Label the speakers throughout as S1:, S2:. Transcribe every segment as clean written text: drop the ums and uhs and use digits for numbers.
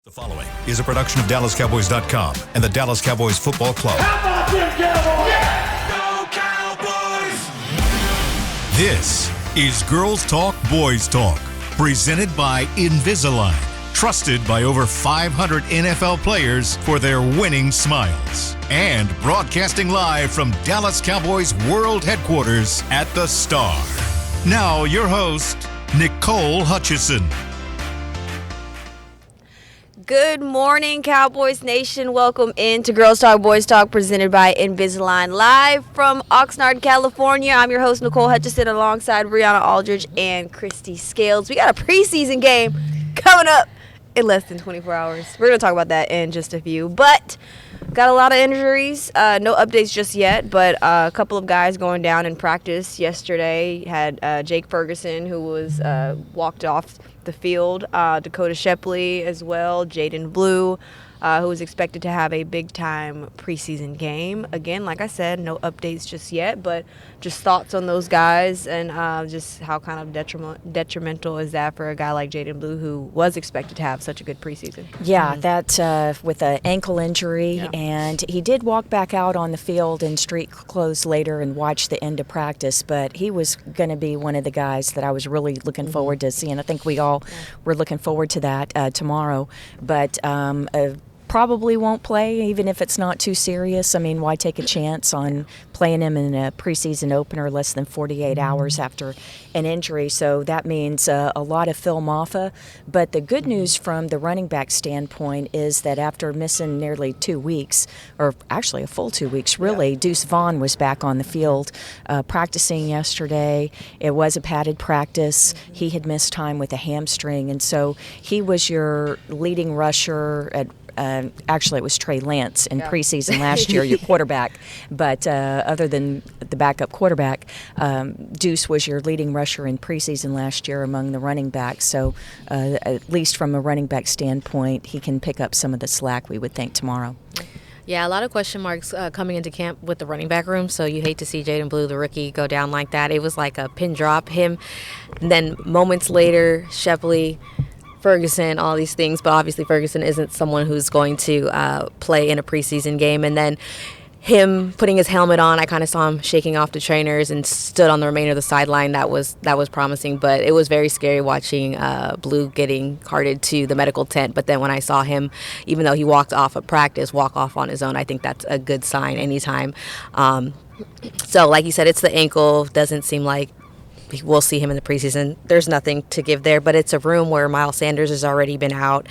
S1: The following is a production of DallasCowboys.com and the Dallas Cowboys Football Club.
S2: How about them Cowboys?
S1: Yeah! Go Cowboys! This is Girls Talk, Boys Talk, presented by Invisalign, trusted by over 500 NFL players for their winning smiles, and broadcasting live from Dallas Cowboys World Headquarters at the Star. Now, your host, Nicole Hutchison.
S3: Good morning, Cowboys Nation. Welcome into Girls Talk, Boys Talk, presented by Invisalign, live from Oxnard, California. I'm your host, Nicole Hutchison, alongside Brianna Aldridge and Christy Scales. We got a preseason game coming up in less than 24 hours. We're going to talk about that in just a few, but got a lot of injuries. No updates just yet, but a couple of guys going down in practice yesterday. Had Jake Ferguson, who was walked off the field, Dakota Shepley as well, Jaden Blue, who is expected to have a big-time preseason game. Again, like I said, no updates just yet, but just thoughts on those guys and just how kind of detrimental is that for a guy like Jaden Blue, who was expected to have such a good preseason.
S4: Yeah, that with an ankle injury, and he did walk back out on the field in street clothes later and watch the end of practice, but he was going to be one of the guys that I was really looking forward to seeing. I think we all were looking forward to that tomorrow, but probably won't play, even if it's not too serious. I mean, why take a chance on playing him in a preseason opener less than 48 hours after an injury? So that means a lot of Phil Maffa. But the good news from the running back standpoint is that after missing nearly 2 weeks, or actually a full 2 weeks, really, Deuce Vaughn was back on the field practicing yesterday. It was a padded practice. He had missed time with a hamstring, and so he was your leading rusher at actually, it was Trey Lance in preseason last year, your quarterback. But other than the backup quarterback, Deuce was your leading rusher in preseason last year among the running backs. So at least from a running back standpoint, he can pick up some of the slack, we would think, tomorrow.
S5: Yeah, a lot of question marks coming into camp with the running back room, so you hate to see Jaden Blue, the rookie, go down like that. It was like a pin drop, him. And then moments later, Shepley, Ferguson, all these things, but obviously Ferguson isn't someone who's going to play in a preseason game. And then him putting his helmet on, I kind of saw him shaking off the trainers and stood on the remainder of the sideline. That was promising, but it was very scary watching Blue getting carted to the medical tent. But then when I saw him, even though he walked off of practice, walk off on his own, I think that's a good sign anytime. So like you said, it's the ankle. Doesn't seem like we'll see him in the preseason. There's nothing to give there, but it's a room where Miles Sanders has already been out.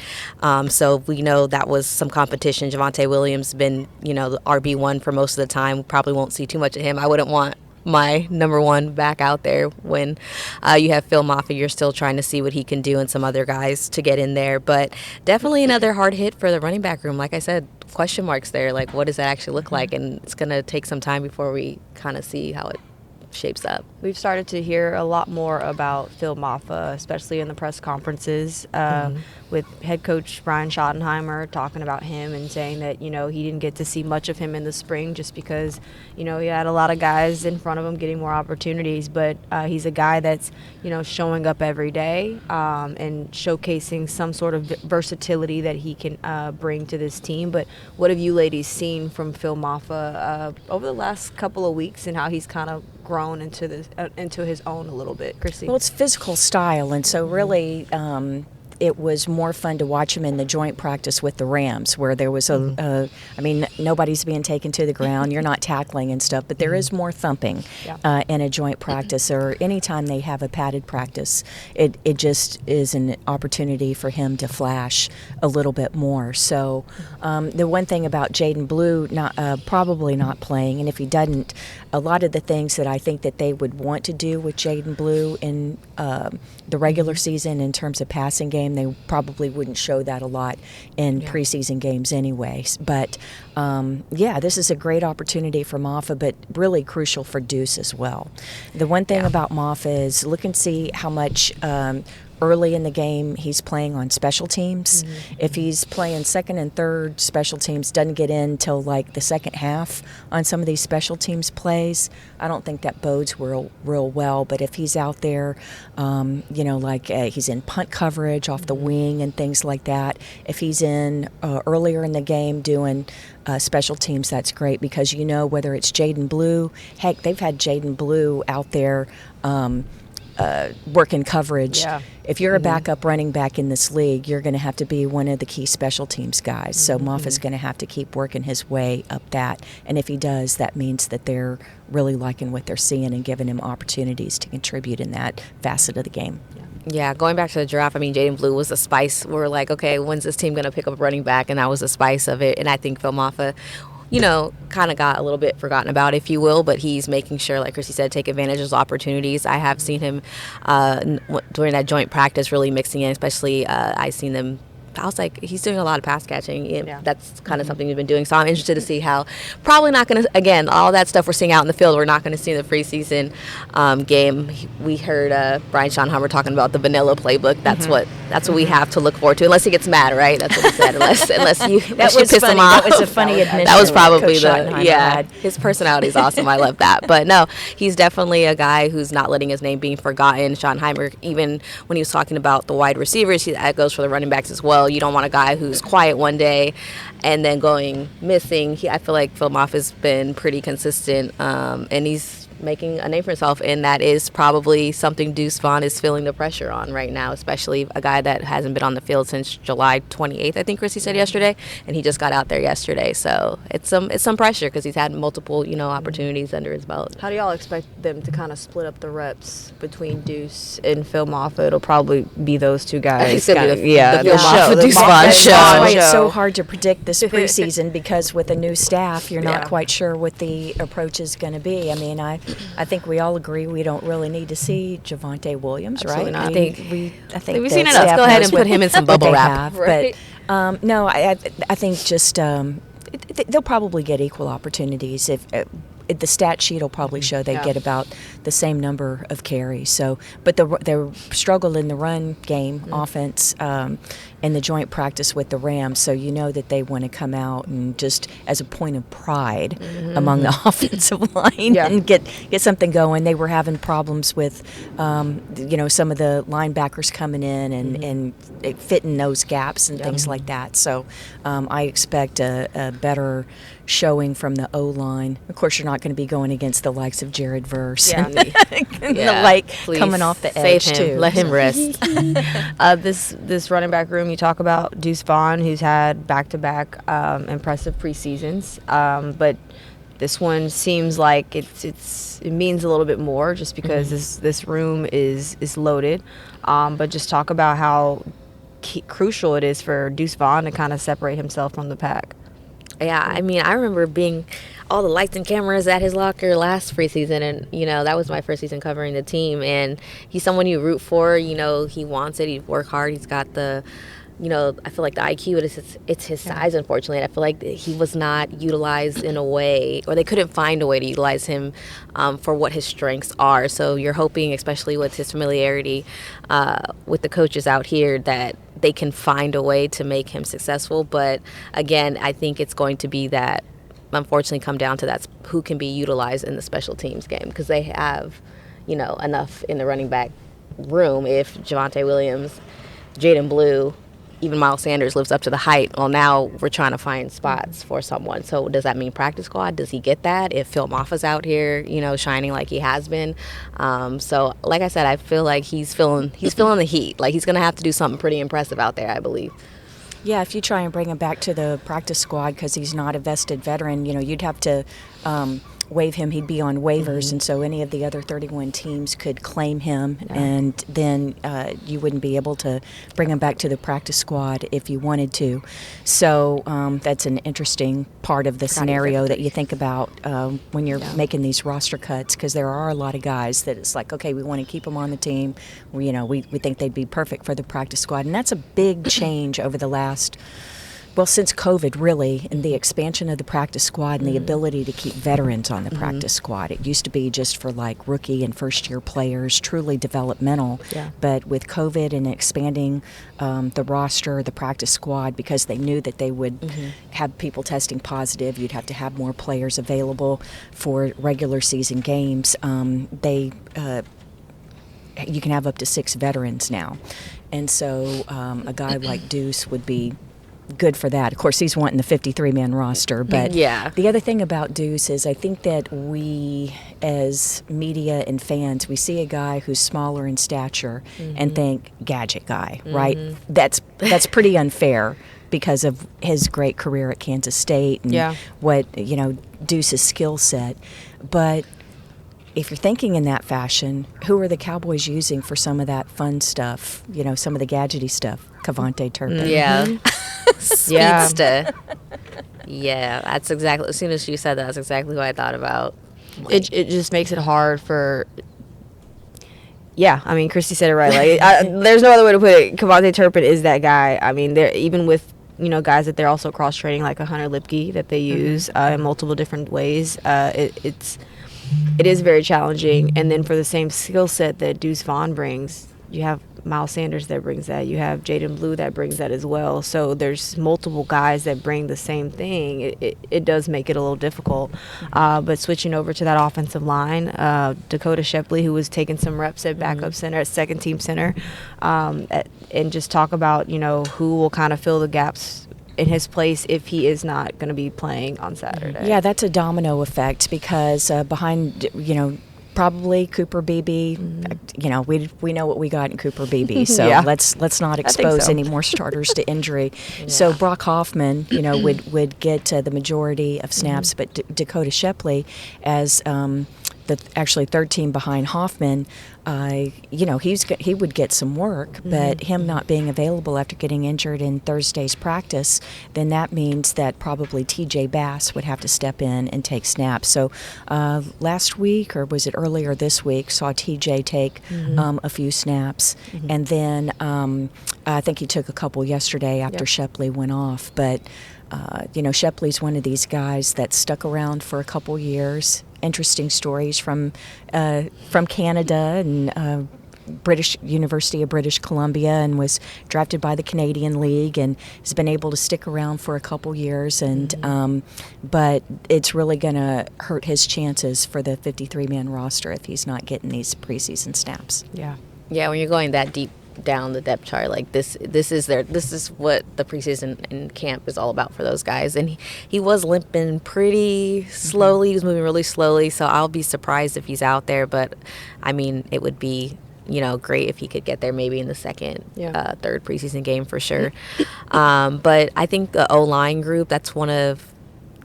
S5: So we know that was some competition. Javonte Williams been, the RB1 for most of the time. Probably won't see too much of him. I wouldn't want my number one back out there when you have Phil Maffa. You're still trying to see what he can do and some other guys to get in there. But definitely another hard hit for the running back room. Like I said, question marks there. Like, what does that actually look like? And it's going to take some time before we kind of see how it shapes up.
S3: We've started to hear a lot more about Phil Maffa, especially in the press conferences, with head coach Brian Schottenheimer talking about him and saying that, he didn't get to see much of him in the spring just because, he had a lot of guys in front of him getting more opportunities. But he's a guy that's, showing up every day and showcasing some sort of versatility that he can bring to this team. But what have you ladies seen from Phil Maffa over the last couple of weeks and how he's kind of grown into his own a little bit, Chrissy?
S4: Well, it's physical style, and so really it was more fun to watch him in the joint practice with the Rams, where there was nobody's being taken to the ground, you're not tackling and stuff, but there is more thumping in a joint practice, or anytime they have a padded practice, it just is an opportunity for him to flash a little bit more. So the one thing about Jaden Blue probably not playing, and if he doesn't, a lot of the things that I think that they would want to do with Jaden Blue in the regular season in terms of passing game, they probably wouldn't show that a lot in preseason games anyways. But, this is a great opportunity for Maffa, but really crucial for Deuce as well. The one thing about Maffa is look and see how much early in the game, he's playing on special teams. If he's playing second and third special teams, doesn't get in till like the second half on some of these special teams plays, I don't think that bodes real well. But if he's out there, he's in punt coverage off the wing and things like that, if he's in earlier in the game doing special teams, that's great, because whether it's Jaden Blue, heck, they've had Jaden Blue out there working coverage.
S3: Yeah.
S4: If you're a backup running back in this league, you're going to have to be one of the key special teams guys. So Moffa's going to have to keep working his way up that. And if he does, that means that they're really liking what they're seeing and giving him opportunities to contribute in that facet of the game.
S5: Yeah, going back to the draft, I mean, Jaden Blue was the spice. We're like, okay, when's this team going to pick up a running back? And that was the spice of it. And I think Phil Moffa, kind of got a little bit forgotten about, if you will, but he's making sure, like Chrissy said, take advantage of those opportunities. I have seen him during that joint practice really mixing in, especially I seen them. I was like, he's doing a lot of pass catching. That's kind of something he's been doing. So I'm interested to see how, probably not going to, again, all that stuff we're seeing out in the field, we're not going to see in the preseason game. We heard Brian Schonheimer talking about the vanilla playbook. That's what we have to look forward to, unless he gets mad, right? That's what he said. Unless you piss him off.
S4: That was a funny admission.
S5: That was probably
S4: had.
S5: His personality is awesome. I love that. But no, he's definitely a guy who's not letting his name being forgotten. Schonheimer, even when he was talking about the wide receivers, that goes for the running backs as well. You don't want a guy who's quiet one day and then going missing. I feel like Phil Moffa has been pretty consistent, and he's making a name for himself, and that is probably something Deuce Vaughn is feeling the pressure on right now, especially a guy that hasn't been on the field since July 28th, I think Chrissy said yesterday, and he just got out there yesterday. So it's some pressure because he's had multiple opportunities under his belt.
S3: How do y'all expect them to kind of split up the reps between Deuce and Phil Moffa? It'll probably be those two guys.
S5: The Phil Moffa, Deuce
S4: Vaughn
S5: Vaughn
S4: show. That's why it's so
S3: show.
S4: hard to predict this preseason, because with a new staff, you're not quite sure what the approach is going to be. I mean, I think we all agree we don't really need to see Javonte Williams,
S3: Absolutely
S4: right?
S3: not.
S4: I think
S5: we've seen enough. Go ahead and put him in some bubble wrap.
S3: Right.
S4: No, I think just they'll probably get equal opportunities. If the stat sheet will probably show they get about the same number of carries. So, but the struggle in the run game offense in the joint practice with the Rams. So that they want to come out and just as a point of pride among the offensive line and get something going. They were having problems with some of the linebackers coming in and it fitting those gaps and things like that. So I expect a better showing from the O-line. Of course, you're not going to be going against the likes of Jared Verse and
S5: please,
S4: coming off the
S5: save
S4: edge
S5: him.
S4: too.
S5: Let him rest.
S3: This running back room, you talk about Deuce Vaughn, who's had back-to-back impressive preseasons, but this one seems like it means a little bit more just because this room is loaded. But just talk about how crucial it is for Deuce Vaughn to kind of separate himself from the pack.
S5: Yeah, I mean, I remember being all the lights and cameras at his locker last preseason, and that was my first season covering the team. And he's someone you root for. He wants it. He work hard. He's got the, I feel like the IQ. It's his size, unfortunately. And I feel like he was not utilized in a way, or they couldn't find a way to utilize him for what his strengths are. So you're hoping, especially with his familiarity with the coaches out here, that they can find a way to make him successful. But again, I think it's going to be that, unfortunately, come down to that's who can be utilized in the special teams game, because they have, enough in the running back room. If Javonte Williams, Jaden Blue, even Miles Sanders lives up to the height, well, now we're trying to find spots for someone. So does that mean practice squad? Does he get that if Phil Moffa's out here, shining like he has been? So like I said, I feel like he's feeling the heat. Like he's going to have to do something pretty impressive out there, I believe.
S4: Yeah, if you try and bring him back to the practice squad because he's not a vested veteran, you'd have to waive him. He'd be on waivers, and so any of the other 31 teams could claim him, and then you wouldn't be able to bring him back to the practice squad if you wanted to. So that's an interesting part of the scenario that you think about when you're making these roster cuts, because there are a lot of guys that it's like, okay, we want to keep them on the team. We think they'd be perfect for the practice squad, and that's a big change over the last well, since COVID, really, and the expansion of the practice squad and the ability to keep veterans on the practice squad. It used to be just for like rookie and first-year players, truly developmental.
S3: Yeah.
S4: But with COVID and expanding the roster, the practice squad, because they knew that they would have people testing positive, you'd have to have more players available for regular season games. You can have up to 6 veterans now. And so a guy like Deuce would be good for that. Of course, he's wanting the 53-man roster. But
S5: Yeah.
S4: the other thing about Deuce is I think that we, as media and fans, we see a guy who's smaller in stature and think, gadget guy, right? That's pretty unfair because of his great career at Kansas State and what, Deuce's skill set. But if you're thinking in that fashion, who are the Cowboys using for some of that fun stuff, some of the gadgety stuff? Cavante Turpin.
S5: Yeah. Speedster. Yeah, that's exactly, as soon as you said that, that's exactly what I thought about.
S3: It just makes it hard for. Yeah, I mean, Christy said it right. Like, there's no other way to put it. Cavante Turpin is that guy. I mean, they're even with guys that they're also cross training, like a Hunter Lipke that they use in multiple different ways. It is very challenging. And then for the same skill set that Deuce Vaughn brings, you have Miles Sanders that brings that. You have Jaden Blue that brings that as well. So there's multiple guys that bring the same thing. It does make it a little difficult. But switching over to that offensive line, Dakota Shepley, who was taking some reps at backup center, at second team center, and just talk about, who will kind of fill the gaps in his place if he is not going to be playing on Saturday.
S4: Yeah, that's a domino effect because behind, probably Cooper Beebe. We know what we got in Cooper Beebe, so let's not expose any more starters to injury. So Brock Hoffman, would get the majority of snaps, but Dakota Shepley as the actually third team behind Hoffman, he would get some work, but him not being available after getting injured in Thursday's practice, then that means that probably TJ Bass would have to step in and take snaps. So last week, or was it earlier this week, saw TJ take a few snaps, and then I think he took a couple yesterday after Shepley went off. But Shepley's one of these guys that stuck around for a couple years. Interesting stories from Canada and British University of British Columbia, and was drafted by the Canadian League and has been able to stick around for a couple years. And but it's really going to hurt his chances for the 53-man roster if he's not getting these preseason snaps.
S5: Yeah, when you're going that deep down the depth chart, like this is what the preseason and camp is all about for those guys. And he was limping pretty slowly. He was moving really slowly, so I'll be surprised if he's out there. But I mean, it would be great if he could get there maybe in the second, third preseason game for sure. But I think the O-line group, that's one of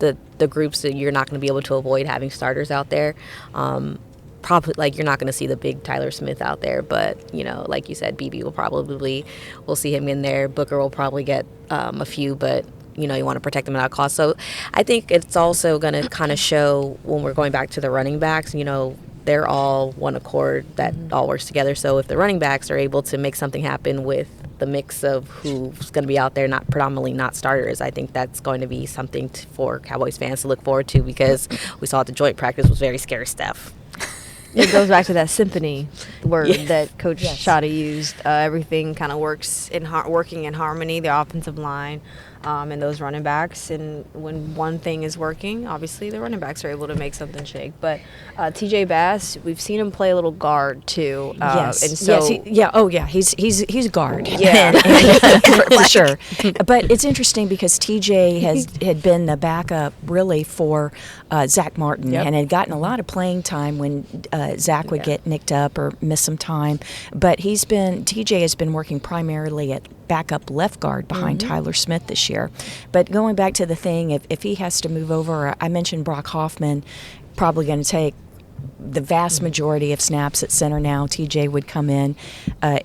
S5: the groups that you're not going to be able to avoid having starters out there. Probably, like, you're not going to see the big Tyler Smith out there, but like you said, BB we'll see him in there. Booker will probably get a few, but you want to protect them at all costs. So I think it's also going to kind of show when we're going back to the running backs. They're all one accord that all works together. So if the running backs are able to make something happen with the mix of who's going to be out there, not predominantly not starters, I think that's going to be something for Cowboys fans to look forward to, because we saw at the joint practice was very scary stuff.
S3: It goes back to that symphony word that Coach Shada used. Everything kind of works working in harmony, the offensive line and those running backs. And when one thing is working, obviously the running backs are able to make something shake. But TJ Bass, we've seen him play a little guard too. And so
S4: he's guard.
S3: Yeah,
S4: for sure. But it's interesting because TJ had been the backup really for Zach Martin and had gotten a lot of playing time when Zach would get nicked up or miss some time. But TJ has been working primarily at backup left guard behind Tyler Smith this year. But going back to the thing, if he has to move over, I mentioned Brock Hoffman probably going to take the vast majority of snaps at center now. TJ would come in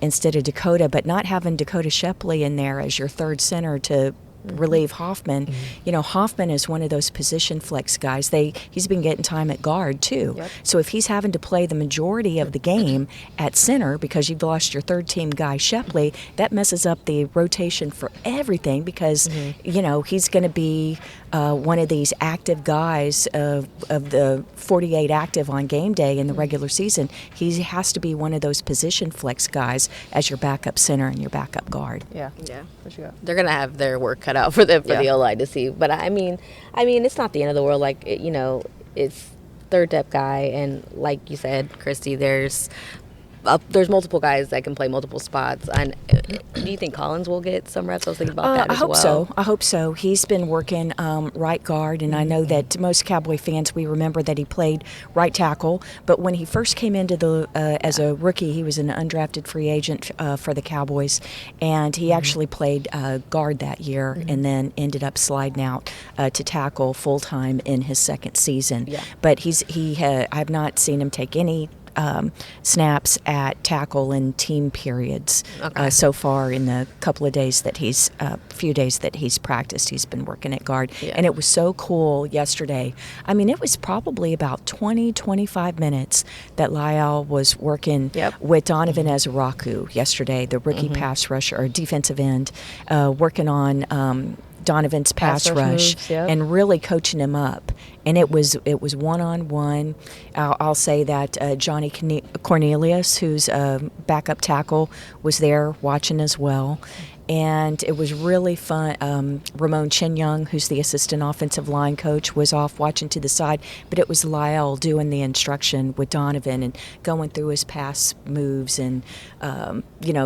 S4: instead of Dakota, but not having Dakota Shepley in there as your third center to relieve Hoffman. You know, Hoffman is one of those position flex guys. He's been getting time at guard too.
S3: Yep.
S4: So if he's having to play the majority of the game at center because you've lost your third team guy Shepley, that messes up the rotation for everything because you know he's going to be one of these active guys of the 48 active on game day in the regular season. He has to be one of those position flex guys as your backup center and your backup guard.
S3: Yeah.
S5: What you got? They're gonna have their work cut out for the O-line to see. But I mean, it's not the end of the world. Like it's third depth guy, and like you said, Christy, there's multiple guys that can play multiple spots. And do you think Collins will get some reps? I was thinking about that as well.
S4: I hope so. He's been working right guard, and I know that most Cowboy fans, we remember that he played right tackle. But when he first came into the as a rookie, he was an undrafted free agent for the Cowboys, and he actually played guard that year, and then ended up sliding out to tackle full time in his second season.
S5: Yeah.
S4: But I've not seen him take any snaps at tackle in team periods so far in the few days that he's practiced. He's been working at guard, and it was so cool yesterday. I mean, it was probably about 20-25 minutes that Lyle was working with Donovan Ezeraku yesterday, the rookie pass rusher or defensive end, working on Donovan's pass rush
S3: moves,
S4: and really coaching him up. And it was one-on-one. I'll say that Johnny Cornelius, who's a backup tackle, was there watching as well. And it was really fun. Ramon Chin-Young, who's the assistant offensive line coach, was off watching to the side. But it was Lyle doing the instruction with Donovan and going through his pass moves and,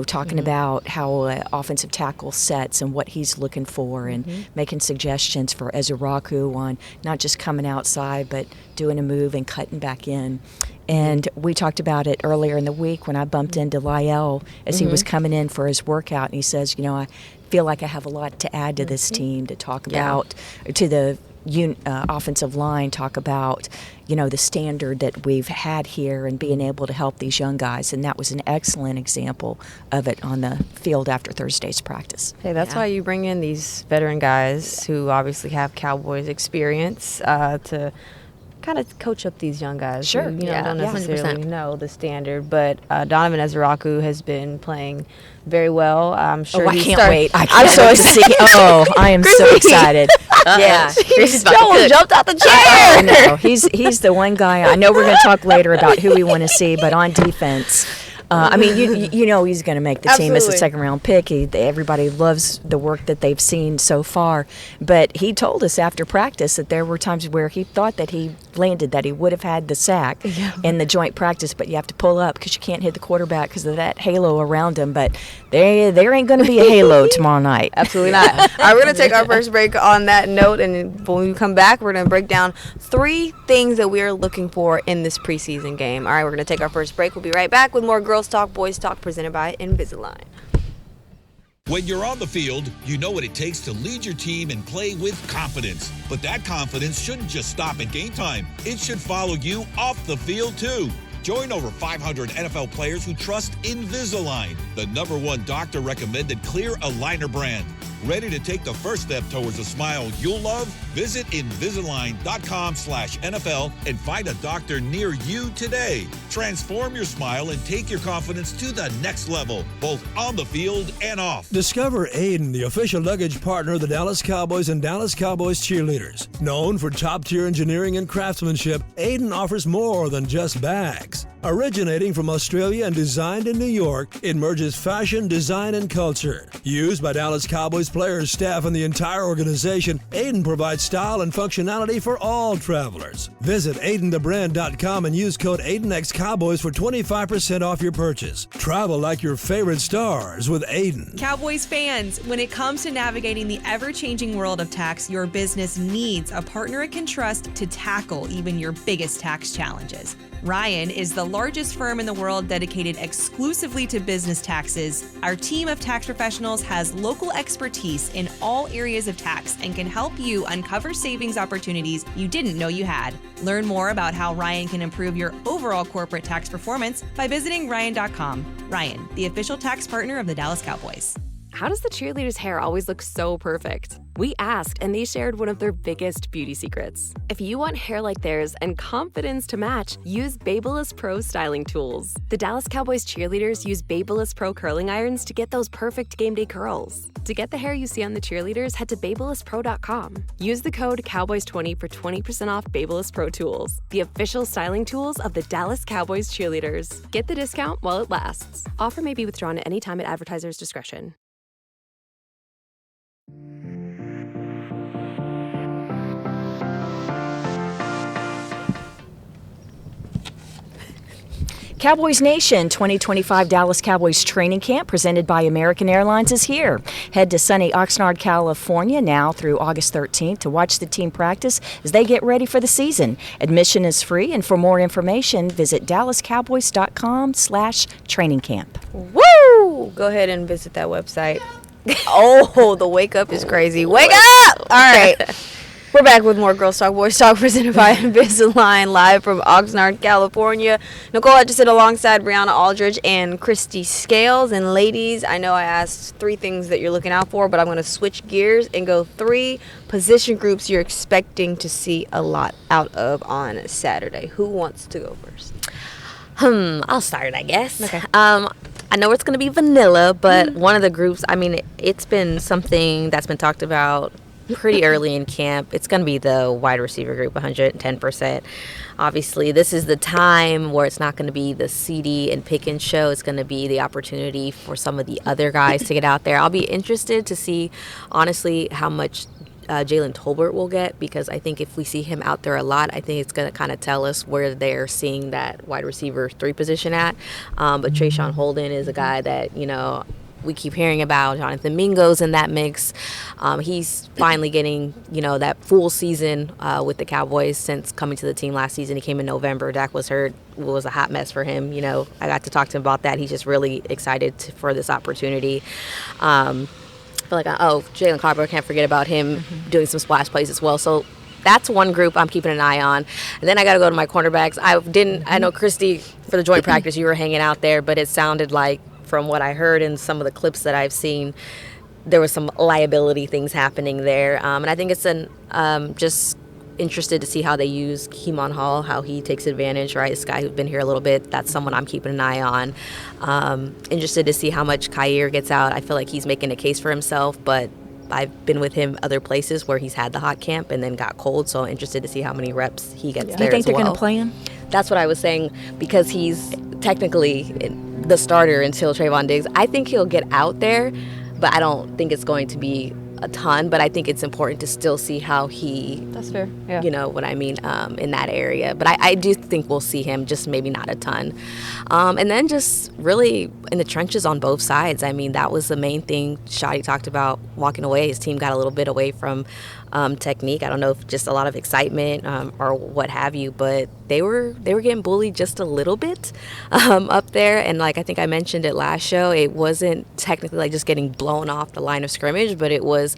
S4: talking about how offensive tackle sets and what he's looking for and making suggestions for Ezeraku on not just coming outside but doing a move and cutting back in. And we talked about it earlier in the week when I bumped into Lyle as he was coming in for his workout, and he says, I feel like I have a lot to add to this team to talk about, to the offensive line, talk about, the standard that we've had here and being able to help these young guys. And that was an excellent example of it on the field after Thursday's practice.
S3: Hey, that's why you bring in these veteran guys who obviously have Cowboys experience to kind of coach up these young guys.
S4: Sure.
S3: Who, don't necessarily
S5: 100%.
S3: know the standard, but Donovan Ezeraku has been playing very well. I'm sure.
S4: I can't wait.
S3: I'm
S4: so excited. I am so excited.
S5: Yeah.
S3: Joel jumped out the chair.
S4: I know. He's the one guy. I know we're going to talk later about who we want to see, but on defense, he's going to make the team as a second-round pick. Everybody loves the work that they've seen so far. But he told us after practice that there were times where he thought that he landed, that he would have had the sack in the joint practice, but you have to pull up because you can't hit the quarterback because of that halo around him. But there ain't going to be a halo tomorrow night.
S3: Absolutely not. All right, we're going to take our first break on that note, and when we come back, we're going to break down 3 things that we are looking for in this preseason game. All right, we're going to take our first break. We'll be right back with more Girls Talk, Boys Talk, presented by Invisalign.
S2: When you're on the field, you know what it takes to lead your team and play with confidence. But that confidence shouldn't just stop at game time. It should follow you off the field, too. Join over 500 NFL players who trust Invisalign, the #1 doctor-recommended clear aligner brand. Ready to take the first step towards a smile you'll love? Visit Invisalign.com/NFL and find a doctor near you today. Transform your smile and take your confidence to the next level, both on the field and off.
S6: Discover Aiden, the official luggage partner of the Dallas Cowboys and Dallas Cowboys cheerleaders. Known for top-tier engineering and craftsmanship, Aiden offers more than just bags. Originating from Australia and designed in New York, it merges fashion, design, and culture. Used by Dallas Cowboys players, staff, and the entire organization, Aiden provides style and functionality for all travelers. Visit AidenTheBrand.com and use code AidenXCowboys for 25% off your purchase. Travel like your favorite stars with Aiden.
S7: Cowboys fans, when it comes to navigating the ever-changing world of tax, your business needs a partner it can trust to tackle even your biggest tax challenges. Ryan is the largest firm in the world dedicated exclusively to business taxes. Our team of tax professionals has local expertise in all areas of tax and can help you uncover savings opportunities you didn't know you had. Learn more about how Ryan can improve your overall corporate tax performance by visiting Ryan.com. Ryan, the official tax partner of the Dallas Cowboys.
S8: How does the cheerleaders' hair always look so perfect? We asked, and they shared one of their biggest beauty secrets. If you want hair like theirs and confidence to match, use Babyliss Pro styling tools. The Dallas Cowboys cheerleaders use Babyliss Pro curling irons to get those perfect game day curls. To get the hair you see on the cheerleaders, head to BabylissPro.com. Use the code Cowboys20 for 20% off Babyliss Pro tools, the official styling tools of the Dallas Cowboys cheerleaders. Get the discount while it lasts. Offer may be withdrawn at any time at advertiser's discretion.
S4: Cowboys Nation 2025 Dallas Cowboys training camp presented by American Airlines is here. Head to sunny Oxnard, California now through August 13th to watch the team practice as they get ready for the season. Admission is free, and for more information, visit dallascowboys.com/training camp.
S3: Woo! Go ahead and visit that website. Oh, the wake up is crazy. Wake up! All right. We're back with more Girls Talk, Boys Talk presented by Invisalign live from Oxnard, California. Nicole Hutchison alongside Brianna Aldridge and Christy Scales. And ladies, I know I asked 3 things that you're looking out for, but I'm going to switch gears and go 3 position groups you're expecting to see a lot out of on Saturday. Who wants to go first?
S5: I'll start, I guess. Okay. I know it's going to be vanilla, but one of the groups, I mean, it's been something that's been talked about pretty early in camp. It's going to be the wide receiver group, 110%. Obviously, this is the time where it's not going to be the CD and Pickens show. It's going to be the opportunity for some of the other guys to get out there. I'll be interested to see, honestly, how much Jalen Tolbert will get, because I think if we see him out there a lot, I think it's going to kind of tell us where they're seeing that wide receiver 3 position at. But Trayshawn Holden is a guy that, you know, we keep hearing about. Jonathan Mingo's in that mix. He's finally getting, you know, that full season with the Cowboys since coming to the team last season. He came in November. Dak was hurt. It was a hot mess for him. You know, I got to talk to him about that. He's just really excited for this opportunity. I feel like, Jalen Carter, can't forget about him doing some splash plays as well. So that's one group I'm keeping an eye on. And then I got to go to my cornerbacks. I know, Christy, for the joint practice, you were hanging out there, but it sounded like, from what I heard in some of the clips that I've seen, there was some liability things happening there. And I think it's just interested to see how they use Keemon Hall, how he takes advantage, right? This guy who's been here a little bit, that's someone I'm keeping an eye on. Interested to see how much Kyer gets out. I feel like he's making a case for himself, but I've been with him other places where he's had the hot camp and then got cold, so interested to see how many reps he gets there as well.
S4: Do you think they're going to play him?
S5: That's what I was saying, because he's technically the starter until Trayvon Diggs. I think he'll get out there, but I don't think it's going to be a ton. But I think it's important to still see how he,
S3: that's fair, yeah,
S5: you know what I mean, in that area. But I do think we'll see him, just maybe not a ton. And then just really in the trenches on both sides. I mean, that was the main thing Shotty talked about walking away. His team got a little bit away from technique. I don't know if just a lot of excitement or what have you, but they were getting bullied just a little bit up there. And like I think I mentioned it last show, it wasn't technically like just getting blown off the line of scrimmage, but it was,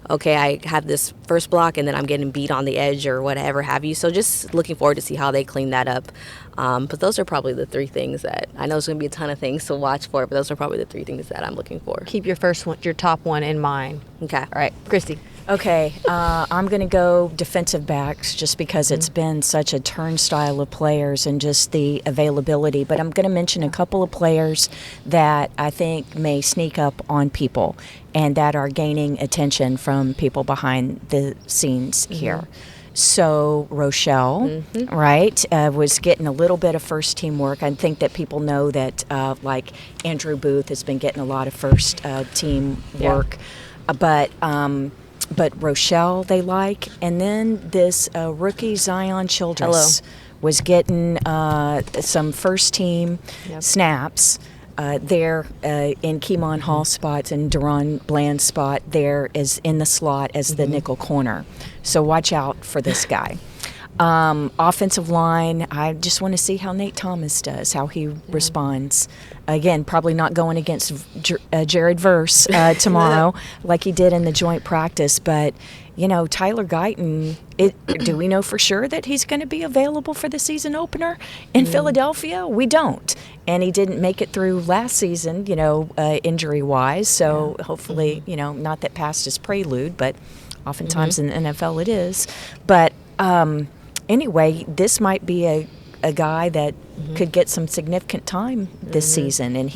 S5: okay, I have this first block and then I'm getting beat on the edge or whatever have you. So just looking forward to see how they clean that up. But those are probably the 3 things that I know there's going to be a ton of things to watch for, but those are probably the 3 things that I'm looking for.
S3: Keep your first one, your top one in mind.
S5: Okay.
S3: All right, Christy.
S4: Okay, I'm going to go defensive backs just because it's been such a turnstile of players and just the availability. But I'm going to mention a couple of players that I think may sneak up on people and that are gaining attention from people behind the scenes here. So Rochelle, right, was getting a little bit of first team work. I think that people know that like Andrew Booth has been getting a lot of first team work. But Rochelle they like. And then this rookie Zion Childress was getting some first team snaps there in Keemon Hall spots, and Deron Bland's spot there is in the slot as the nickel corner. So watch out for this guy. Offensive line, I just want to see how Nate Thomas does, how he responds. Again, probably not going against Jared Verse tomorrow like he did in the joint practice, but Tyler Guyton, do we know for sure that he's going to be available for the season opener in Philadelphia? We don't. And he didn't make it through last season, injury-wise. So hopefully, not that past is prelude, but oftentimes in the NFL it is. But anyway, this might be a guy that could get some significant time this season, and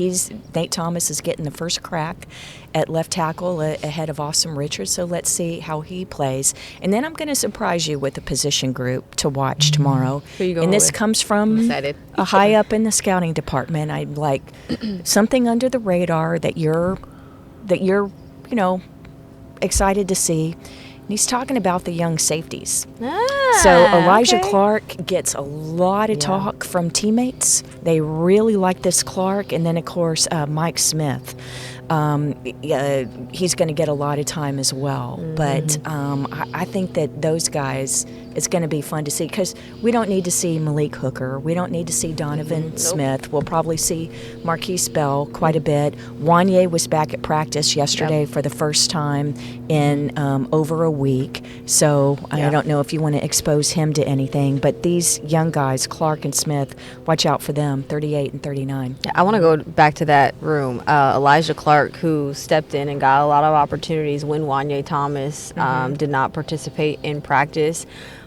S4: Nate Thomas is getting the first crack at left tackle ahead of Awesome Richards, so let's see how he plays. And then I'm going to surprise you with a position group to watch tomorrow.
S3: Who you going
S4: and this
S3: with?
S4: comes from a high up in the scouting department. I'm like something under the radar that you're excited to see. And he's talking about the young safeties. So Elijah Clark gets a lot of talk from teammates. They really like this Clark. And then, of course, Mike Smith. He's going to get a lot of time as well. But I think that those guys, it's going to be fun to see because we don't need to see Malik Hooker. We don't need to see Donovan Smith. We'll probably see Marquise Bell quite a bit. Wanye was back at practice yesterday for the first time in over a week. So I don't know if you want to expose him to anything. But these young guys, Clark and Smith, watch out for them, 38 and 39.
S3: I want to go back to that room. Elijah Clark, who stepped in and got a lot of opportunities when Wanye Thomas did not participate in practice.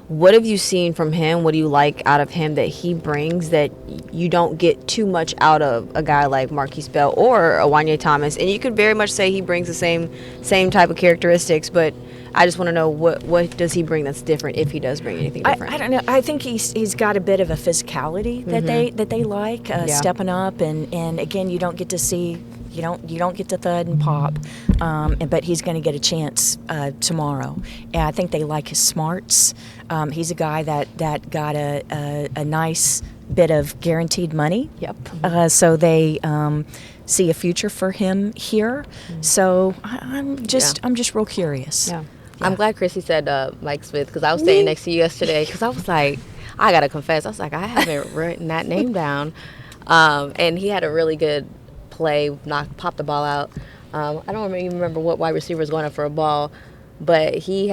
S3: What have you seen from him? What do you like out of him that he brings that you don't get too much out of a guy like Marquise Bell or a Wanye Thomas? And you could very much say he brings the same type of characteristics, but I just want to know what does he bring that's different, if he does bring anything different.
S4: I don't know. I think he's got a bit of a physicality that they like, stepping up, and again, you don't get to see. You don't get to thud and pop, but he's going to get a chance tomorrow. And I think they like his smarts. He's a guy that got a nice bit of guaranteed money. So they see a future for him here. So I'm just real curious.
S5: Yeah. I'm glad Chrissy said Mike Smith because I was standing next to you yesterday because I was like, I gotta confess, I was like, I haven't written that name down, and he had a really good play, popped the ball out. I don't even remember what wide receiver was going up for a ball, but he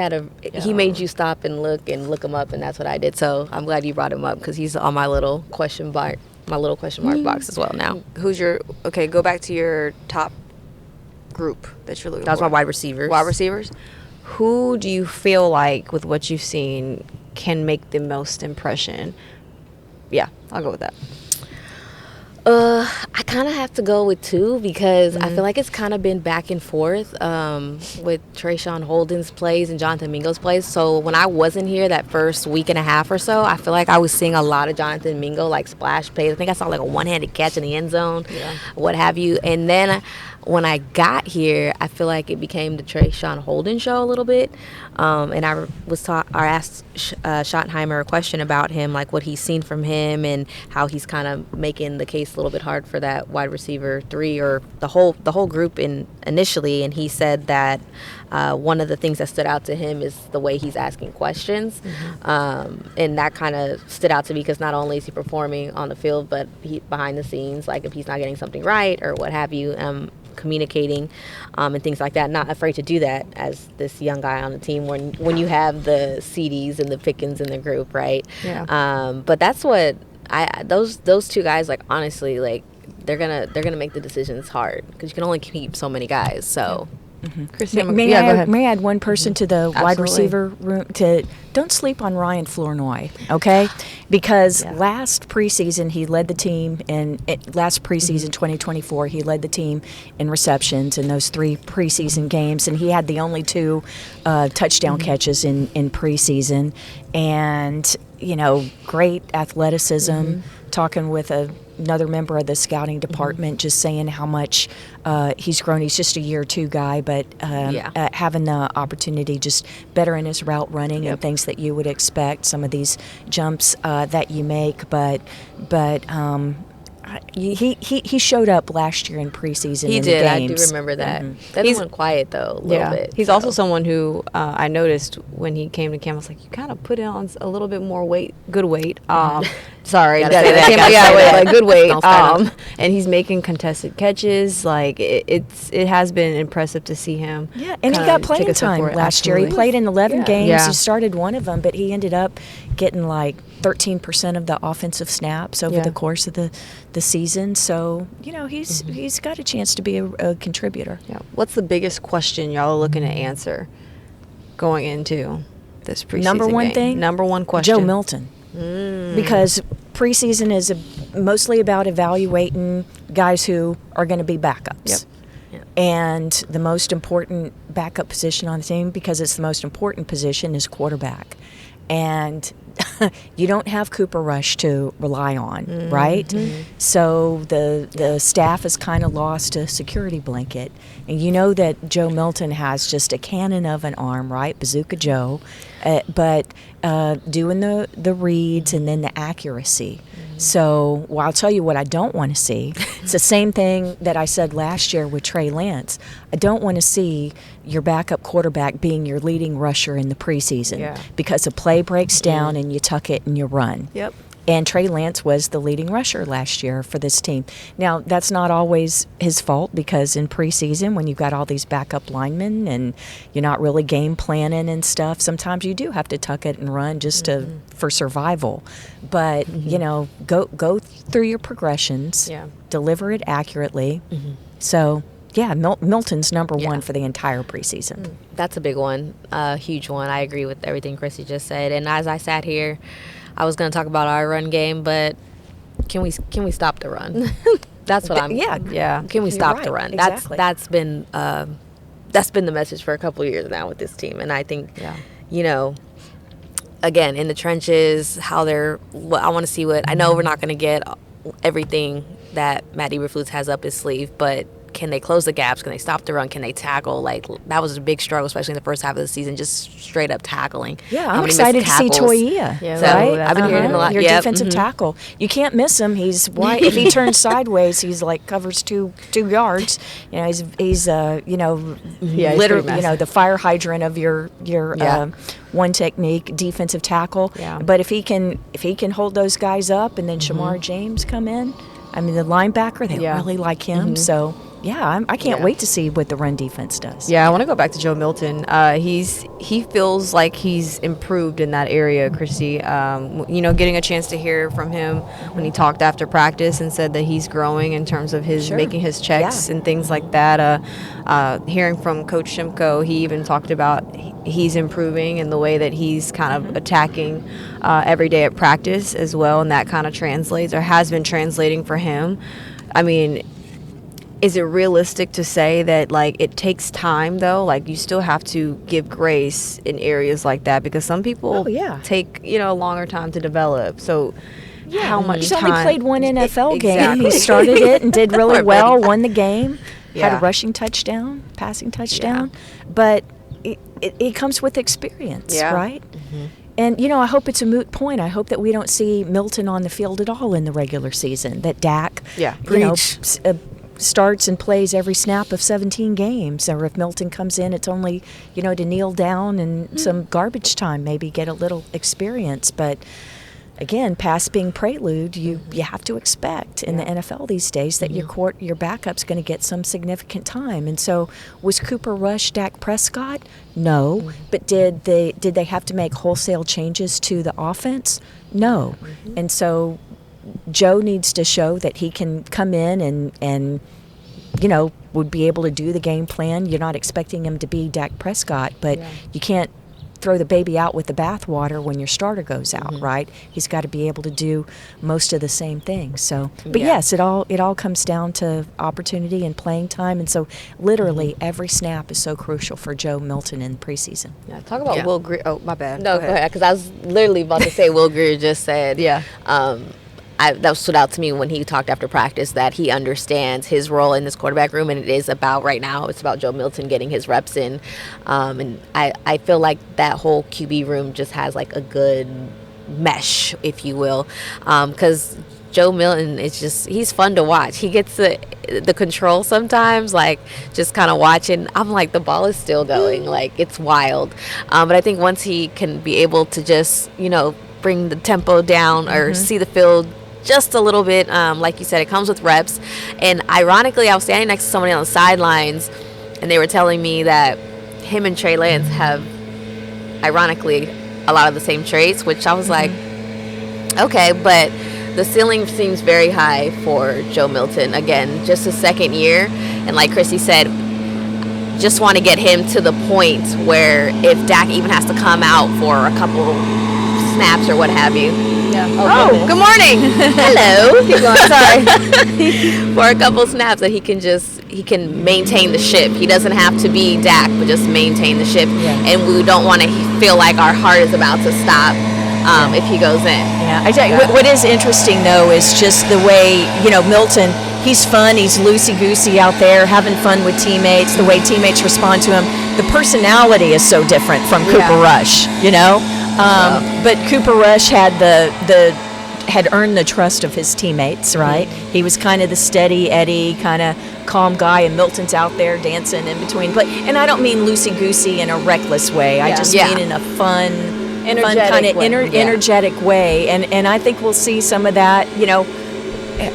S5: made you stop and look him up, and that's what I did. So I'm glad you brought him up because he's on my little question mark box as well now.
S3: Go back to your top group that you're looking for.
S5: That was my wide receivers.
S3: Wide receivers? Who do you feel like, with what you've seen, can make the most impression? Yeah, I'll go with that.
S5: I kind of have to go with two because I feel like it's kind of been back and forth with Trayshawn Holden's plays and Jonathan Mingo's plays. So when I wasn't here that first week and a half or so, I feel like I was seeing a lot of Jonathan Mingo, like splash plays. I think I saw like a one-handed catch in the end zone, what have you. And then when I got here, I feel like it became the Trayshawn Holden show a little bit. And I asked Schottenheimer a question about him, like what he's seen from him and how he's kind of making the case a little bit hard for that wide receiver 3 or the whole group initially. And he said that one of the things that stood out to him is the way he's asking questions. And that kind of stood out to me because not only is he performing on the field, but behind the scenes, like if he's not getting something right or what have you, communicating and things like that. Not afraid to do that as this young guy on the team when you have the CDs and the Pickens in the group, right? Yeah. But that's what those two guys, like, honestly, like they're gonna make the decisions hard because you can only keep so many guys. So.
S4: May I add one person to the wide receiver room? Don't sleep on Ryan Flournoy, okay? Because last preseason he led the team 2024 he led the team in receptions in those 3 preseason games, and he had the only 2 touchdown catches in preseason, and great athleticism. Talking with another member of the scouting department, just saying how much he's grown. He's just a year 2 guy, but having the opportunity, just better in his route running and things that you would expect, some of these jumps that you make. But He showed up last year in preseason.
S5: He
S4: in
S5: did.
S4: The
S5: I do
S4: games.
S5: remember that.
S4: Mm-hmm.
S5: That went quiet though a little bit.
S3: He's
S5: so.
S3: also someone who I noticed when he came to camp. I was like, you kind of put on a little bit more weight, good weight. Sorry,
S5: Gotta say that.
S3: good weight.
S5: Don't stand up.
S3: And he's making contested catches. Like it has been impressive to see him.
S4: Yeah, and he
S3: kinda
S4: got
S3: take
S4: playing
S3: a step
S4: time
S3: forward.
S4: last year. He
S3: Absolutely.
S4: played in 11 games.
S3: Yeah.
S4: He started one of them, but he ended up getting like 13% of the offensive snaps over the course of the season. So, he's got a chance to be a contributor.
S3: Yeah. What's the biggest question y'all are looking to answer going into this preseason
S4: Number one
S3: game?
S4: thing?
S3: Number one question.
S4: Joe Milton. Because preseason is mostly about evaluating guys who are going to be backups.
S3: Yep.
S4: And the most important backup position on the team, because it's the most important position, is quarterback. And you don't have Cooper Rush to rely on, right? So the staff has kind of lost a security blanket. And you know that Joe Milton has just a cannon of an arm, right? Bazooka Joe. But doing the reads and then the accuracy. So, well, I'll tell you what I don't want to see. It's the same thing that I said last year with Trey Lance. I don't want to see your backup quarterback being your leading rusher in the preseason because a play breaks down and you tuck it and you run.
S3: Yep.
S4: And Trey Lance was the leading rusher last year for this team. Now, that's not always his fault, because in preseason, when you've got all these backup linemen and you're not really game planning and stuff, sometimes you do have to tuck it and run just for survival. But, go through your progressions, deliver it accurately. So, yeah, Milton's number one for the entire preseason.
S5: That's a big one, a huge one. I agree with everything Chrissy just said. And as I sat here, I was going to talk about our run game, but can we stop the run? That's what I'm.
S4: Yeah.
S5: Can we stop
S4: right.
S5: the run?
S4: Exactly.
S5: That's been the message for a couple of years now with this team, and I think, again, in the trenches, how they're. I want to see what I know. We're not going to get everything that Matt Eberflus has up his sleeve, but can they close the gaps? Can they stop the run? Can they tackle? Like, that was a big struggle, especially in the first half of the season, just straight up tackling.
S4: Yeah, I'm excited to see Toia.
S3: Yeah,
S4: right?
S5: I've been hearing him a lot.
S4: Your defensive tackle. You can't miss him. He's wide. If he turns sideways, he's like covers 2 yards. He's literally the fire hydrant of your one technique defensive tackle.
S3: Yeah.
S4: But if he can hold those guys up, and then Shamar James come in, I mean, the linebacker, they really like him. So. Yeah, I can't wait to see what the run defense does.
S3: Yeah, I want to go back to Joe Milton. He feels like he's improved in that area, Chrissy. Getting a chance to hear from him when he talked after practice and said that he's growing in terms of his making his checks and things like that. Hearing from Coach Shimko, he even talked about he's improving in the way that he's kind of attacking every day at practice as well, and that kind of translates or has been translating for him. I mean, is it realistic to say that, like, it takes time, though? Like, you still have to give grace in areas like that, because some people take, a longer time to develop. So how much
S4: He's
S3: time?
S4: only played one NFL game.
S3: Exactly.
S4: He started it and did really well, won the game, had a rushing touchdown, passing touchdown. But it comes with experience, right? And, I hope it's a moot point. I hope that we don't see Milton on the field at all in the regular season, that Dak, starts and plays every snap of 17 games. Or if Milton comes in, it's only, to kneel down and some garbage time, maybe get a little experience. But again, past being prelude, you have to expect in the NFL these days that your backup's going to get some significant time. And so was Cooper Rush Dak Prescott? No. But did they have to make wholesale changes to the offense? No. And so Joe needs to show that he can come in and would be able to do the game plan. You're not expecting him to be Dak Prescott, but you can't throw the baby out with the bathwater when your starter goes out, right? He's got to be able to do most of the same things. So, but yes, it all comes down to opportunity and playing time, and so literally every snap is so crucial for Joe Milton in preseason.
S3: Yeah, talk about Will Greer. Oh, my bad.
S5: No, go ahead, because I was literally about to say Will Greer just said. That stood out to me when he talked after practice, that he understands his role in this quarterback room, and it is about, right now, it's about Joe Milton getting his reps in. And I feel like that whole QB room just has like a good mesh, if you will, because Joe Milton, he's fun to watch. He gets the control sometimes, like just kind of watching. I'm like, the ball is still going. Like, it's wild. But I think once he can be able to just, bring the tempo down or see the field just a little bit, like you said, it comes with reps. And ironically, I was standing next to somebody on the sidelines, and they were telling me that him and Trey Lance have, ironically, a lot of the same traits, which I was like, okay, but the ceiling seems very high for Joe Milton. Again, just his second year. And like Chrissy said, just want to get him to the point where if Dak even has to come out for a couple snaps or what have you.
S3: Yeah.
S5: Oh, good morning. Hello. Keep going. Sorry. For a couple snaps that he can maintain the ship. He doesn't have to be Dak, but just maintain the ship.
S4: Yeah.
S5: And we don't want to feel like our heart is about to stop if he goes in.
S4: Yeah, I tell you, what is interesting though is just the way Milton. He's fun. He's loosey-goosey out there, having fun with teammates. The way teammates respond to him. The personality is so different from Cooper Rush. But Cooper Rush had had earned the trust of his teammates, right? He was kind of the steady Eddie, kind of calm guy, and Milton's out there dancing in between. And I don't mean loosey-goosey in a reckless way. I just mean in a fun,
S3: energetic
S4: energetic way. And I think we'll see some of that,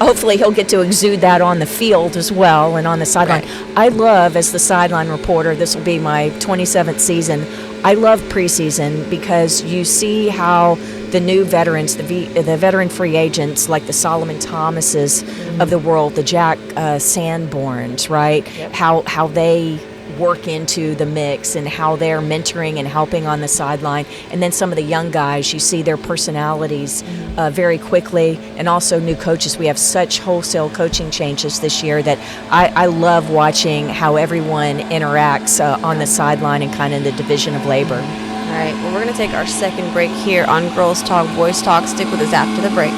S4: hopefully he'll get to exude that on the field as well and on the sideline.
S5: Right.
S4: I love, as the sideline reporter, this will be my 27th season, I love preseason because you see how the new veterans, the veteran free agents like the Solomon Thomases of the world, the Jack Sanborns, right?
S3: Yep.
S4: How they work into the mix and how they're mentoring and helping on the sideline. And then some of the young guys, you see their personalities very quickly, and also new coaches. We have such wholesale coaching changes this year that I love watching how everyone interacts on the sideline and kind of the division of labor.
S3: All right, well, we're going to take our second break here on Girls Talk, Boys Talk. Stick with us after the break.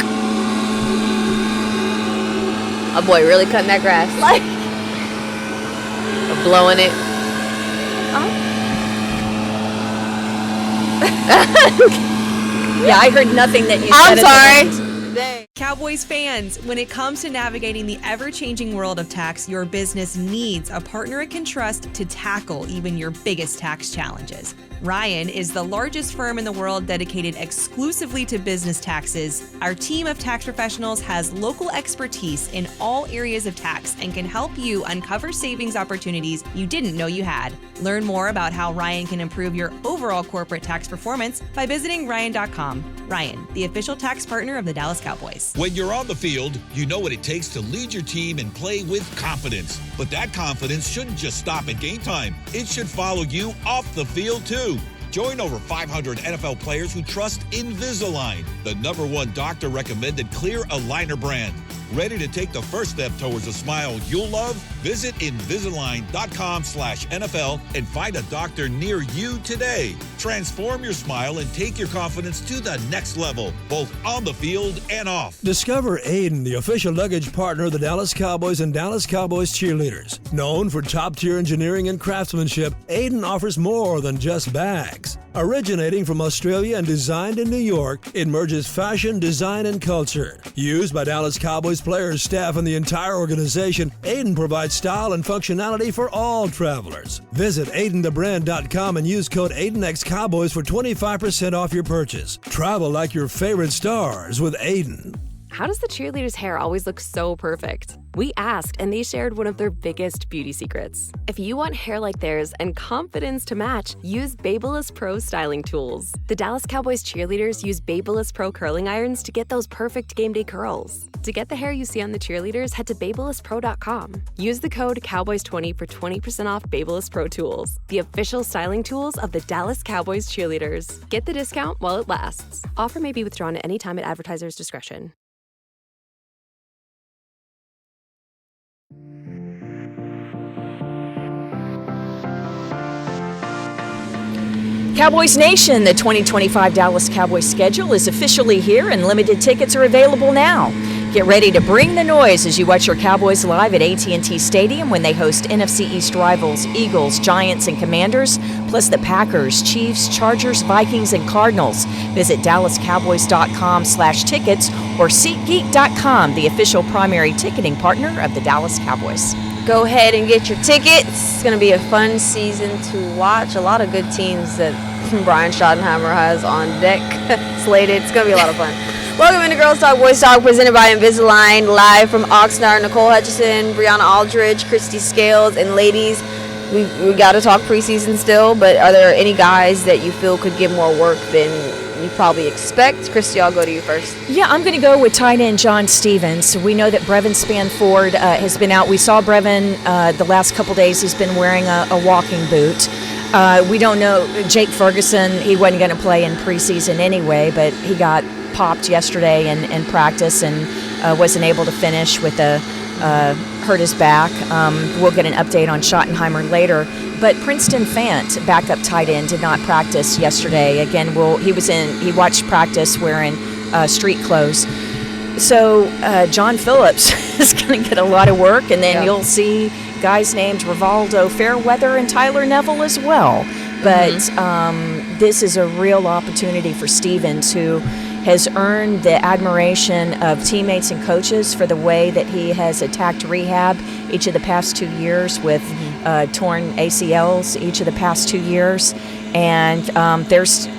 S5: Oh boy, really cutting that grass. Blowing it.
S4: Yeah, I heard nothing that you
S5: I'm
S4: said.
S5: sorry.
S7: Cowboys fans, when it comes to navigating the ever-changing world of tax, your business needs a partner it can trust to tackle even your biggest tax challenges. Ryan is the largest firm in the world dedicated exclusively to business taxes. Our team of tax professionals has local expertise in all areas of tax and can help you uncover savings opportunities you didn't know you had. Learn more about how Ryan can improve your overall corporate tax performance by visiting Ryan.com. Ryan, the official tax partner of the Dallas Cowboys.
S2: When you're on the field, you know what it takes to lead your team and play with confidence. But that confidence shouldn't just stop at game time. It should follow you off the field, too. Join over 500 NFL players who trust Invisalign, the #1 doctor-recommended clear aligner brand. Ready to take the first step towards a smile you'll love? Visit Invisalign.com/NFL and find a doctor near you today. Transform your smile and take your confidence to the next level, both on the field and off.
S6: Discover Aiden, the official luggage partner of the Dallas Cowboys and Dallas Cowboys cheerleaders. Known for top-tier engineering and craftsmanship, Aiden offers more than just bags. Originating from Australia and designed in New York, it merges fashion, design, and culture. Used by Dallas Cowboys players, staff, and the entire organization, Aiden provides style and functionality for all travelers. Visit AidenTheBrand.com and use code AidenXCowboys for 25% off your purchase. Travel like your favorite stars with Aiden.
S8: How does the cheerleader's hair always look so perfect? We asked, and they shared one of their biggest beauty secrets. If you want hair like theirs and confidence to match, use Babyliss Pro styling tools. The Dallas Cowboys cheerleaders use Babyliss Pro curling irons to get those perfect game day curls. To get the hair you see on the cheerleaders, head to BabylissPro.com. Use the code Cowboys20 for 20% off Babyliss Pro tools, the official styling tools of the Dallas Cowboys cheerleaders. Get the discount while it lasts. Offer may be withdrawn at any time at advertiser's discretion.
S4: Cowboys Nation, the 2025 Dallas Cowboys schedule is officially here and limited tickets are available now. Get ready to bring the noise as you watch your Cowboys live at AT&T Stadium when they host NFC East rivals Eagles, Giants, and Commanders, plus the Packers, Chiefs, Chargers, Vikings, and Cardinals. Visit DallasCowboys.com/tickets or SeatGeek.com, the official primary ticketing partner of the Dallas Cowboys.
S3: Go ahead and get your tickets. It's going to be a fun season to watch. A lot of good teams that Brian Schottenheimer has on deck slated. It's going to be a lot of fun. Welcome into Girls Talk, Boys Talk, presented by Invisalign, live from Oxnard. Nicole Hutchison, Brianna Aldridge, Christy Scales, and ladies, we got to talk preseason still, but are there any guys that you feel could get more work than you probably expect? Christy, I'll go to you first.
S4: Yeah, I'm going to go with tight end John Stevens. We know that Brevin Spanford has been out. We saw Brevin the last couple days. He's been wearing a walking boot. We don't know. Jake Ferguson, he wasn't going to play in preseason anyway, but he got popped yesterday in practice and wasn't able to finish with hurt his back. We'll get an update on Schottenheimer later. But Princeton Fant, backup tight end, did not practice yesterday. Again, he watched practice wearing street clothes. So John Phillips is going to get a lot of work, and then you'll see guys named Rivaldo Fairweather and Tyler Neville as well. But this is a real opportunity for Stevens, who has earned the admiration of teammates and coaches for the way that he has attacked rehab each of the past 2 years with torn ACLs each of the past 2 years. And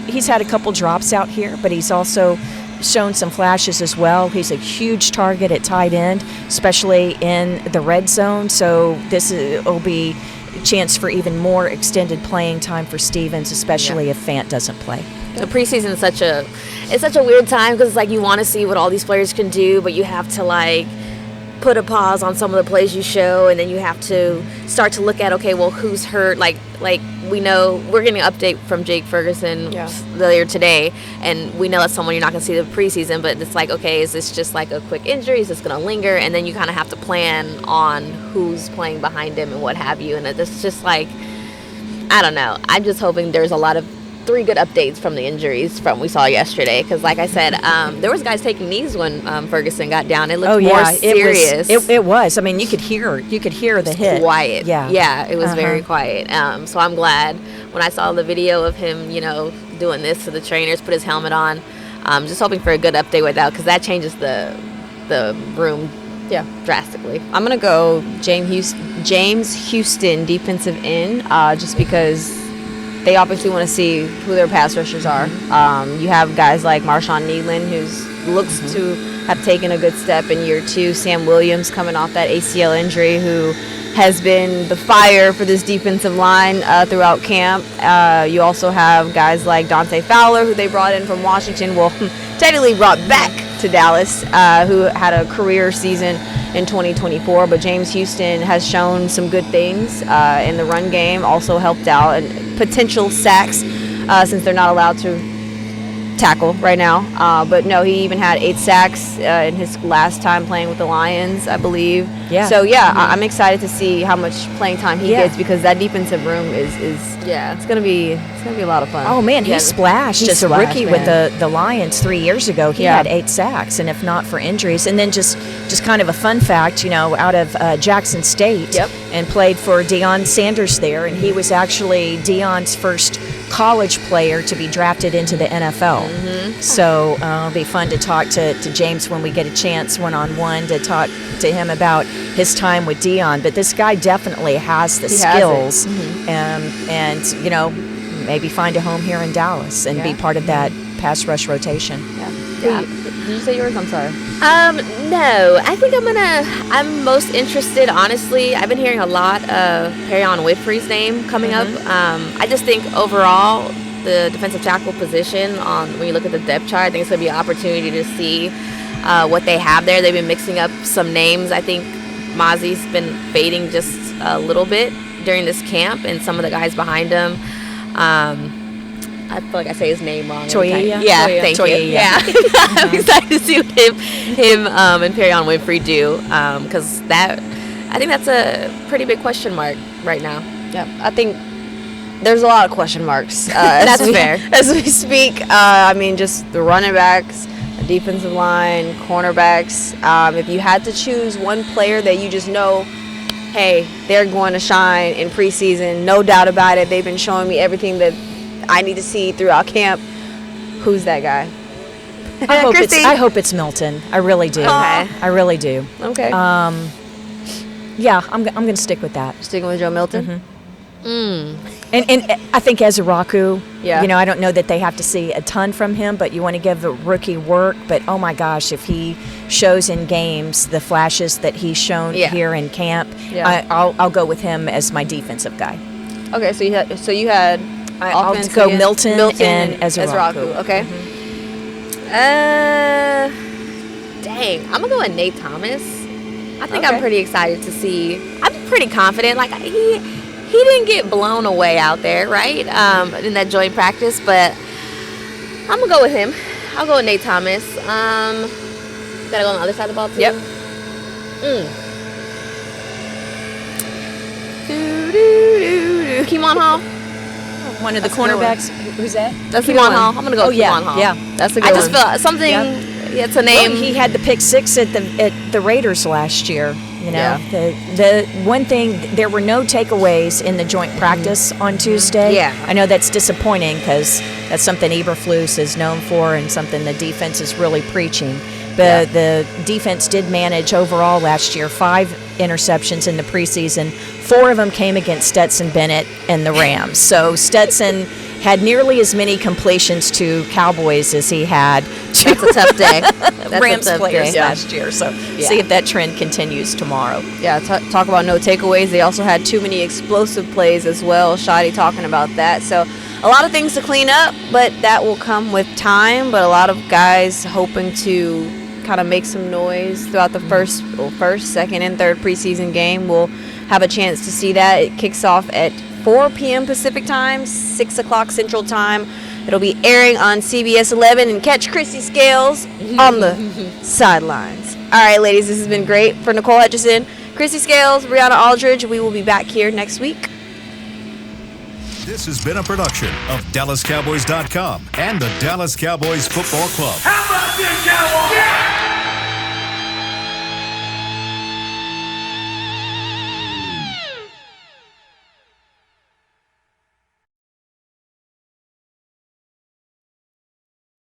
S4: he's had a couple drops out here, but he's also shown some flashes as well. He's a huge target at tight end, especially in the red zone. So this will be a chance for even more extended playing time for Stevens, especially if Fant doesn't play.
S5: The preseason is such a weird time because it's like you want to see what all these players can do, but you have to like put a pause on some of the plays you show, and then you have to start to look at, okay, well, who's hurt? Like we know we're getting an update from Jake Ferguson earlier today, and we know that's someone you're not going to see the preseason, but it's like, okay, is this just like a quick injury? Is this going to linger? And then you kind of have to plan on who's playing behind him and what have you, and it's just like, I don't know. I'm just hoping there's a lot of 3 good updates from the injuries from we saw yesterday, because like I said, there was guys taking knees when Ferguson got down. It looked more serious.
S4: It was. I mean, you could hear the hit.
S5: Quiet.
S4: Yeah,
S5: it was very quiet. So I'm glad when I saw the video of him, doing this to the trainers, put his helmet on. Just hoping for a good update with that, because that changes the room drastically.
S3: I'm going to go James Houston, defensive end, just because they obviously want to see who their pass rushers are. You have guys like Marshawn Needland, who looks to have taken a good step in year 2. Sam Williams coming off that ACL injury, who has been the fire for this defensive line throughout camp. You also have guys like Dante Fowler, who they brought in from Washington. Well, technically brought back to Dallas, who had a career season in 2024. But James Houston has shown some good things in the run game, also helped out, and potential sacks since they're not allowed to tackle right now. But no, he even had 8 sacks in his last time playing with the Lions, I believe.
S4: Yeah.
S3: So I'm excited to see how much playing time he gets, because that defensive room is it's gonna be a lot of fun.
S4: Oh man, he splashed as a rookie with the Lions 3 years ago. He had 8 sacks, and if not for injuries. And then just kind of a fun fact, out of Jackson State, and played for Deion Sanders there, and he was actually Deion's first college player to be drafted into the NFL. So it'll be fun to talk to James when we get a chance one-on-one to talk to him about his time with Deion. But this guy definitely has the skills, and maybe find a home here in Dallas and be part of that pass rush rotation.
S3: Did you say yours? I'm sorry.
S5: No, I think I'm most interested, honestly. I've been hearing a lot of Perion Whitfree's name coming up. I just think overall the defensive tackle position, when you look at the depth chart, I think it's going to be an opportunity to see what they have there. They've been mixing up some names. I think Mozzie's been fading just a little bit during this camp, and some of the guys behind him. I feel like I say his name wrong.
S4: Toya?
S5: Yeah, thank you. Yeah. I'm excited to see what him and Perion Winfrey do, because I think that's a pretty big question mark right now.
S3: Yeah, I think there's a lot of question marks.
S5: That's fair.
S3: As we speak, just the running backs, defensive line, cornerbacks. If you had to choose one player that you just know, hey, they're going to shine in preseason, no doubt about it. They've been showing me everything that I need to see throughout camp. Who's that guy?
S4: I hope it's Milton. I really do.
S3: Okay.
S4: I really do.
S3: Okay.
S4: Yeah, I'm going to stick with that.
S3: Sticking with Joe Milton?
S4: Mm-hmm. And I think Ezraku, I don't know that they have to see a ton from him, but you want to give the rookie work. But, oh, my gosh, if he shows in games the flashes that he's shown here in camp, I'll go with him as my defensive guy.
S3: Okay, so you had
S4: I'll go Milton and Ezraku.
S3: Okay.
S5: Dang, I'm gonna go with Nate Thomas. I think I'm pretty excited to see. I'm pretty confident. Like he didn't get blown away out there, right? In that joint practice, but I'm gonna go with him. I'll go with Nate Thomas. Gotta go on the other side of the ball too.
S3: Yep. Keemon Hall.
S4: One of the cornerbacks. Who's that?
S3: That's Keemon Hall. I'm gonna go with Keemon Hall.
S4: Yeah,
S3: that's a good one. I just feel something. Yeah, it's a name.
S4: Well, he had the pick 6 at the Raiders last year. You know, the one thing, there were no takeaways in the joint practice on Tuesday.
S3: Yeah,
S4: I know that's disappointing because that's something Eberflus is known for and something the defense is really preaching. But the defense did manage overall last year 5 interceptions in the preseason. 4 of them came against Stetson Bennett and the Rams. So Stetson had nearly as many completions to Cowboys as he had to
S3: That's a tough day. That's
S4: Rams
S3: a tough
S4: players
S3: day.
S4: last year. So see if that trend continues tomorrow.
S3: Yeah, talk about no takeaways. They also had too many explosive plays as well. Shadi talking about that. So a lot of things to clean up, but that will come with time. But a lot of guys hoping to kind of make some noise throughout the first, second, and third preseason game. We'll have a chance to see that. It kicks off at 4 p.m. Pacific time, 6 o'clock Central time. It'll be airing on CBS 11, and catch Chrissy Scales on the sidelines. All right, ladies, this has been great. For Nicole Hutchison, Chrissy Scales, Brianna Aldridge, we will be back here next week.
S1: This has been a production of DallasCowboys.com and the Dallas Cowboys Football Club.
S9: How about this, Cowboys? Yeah!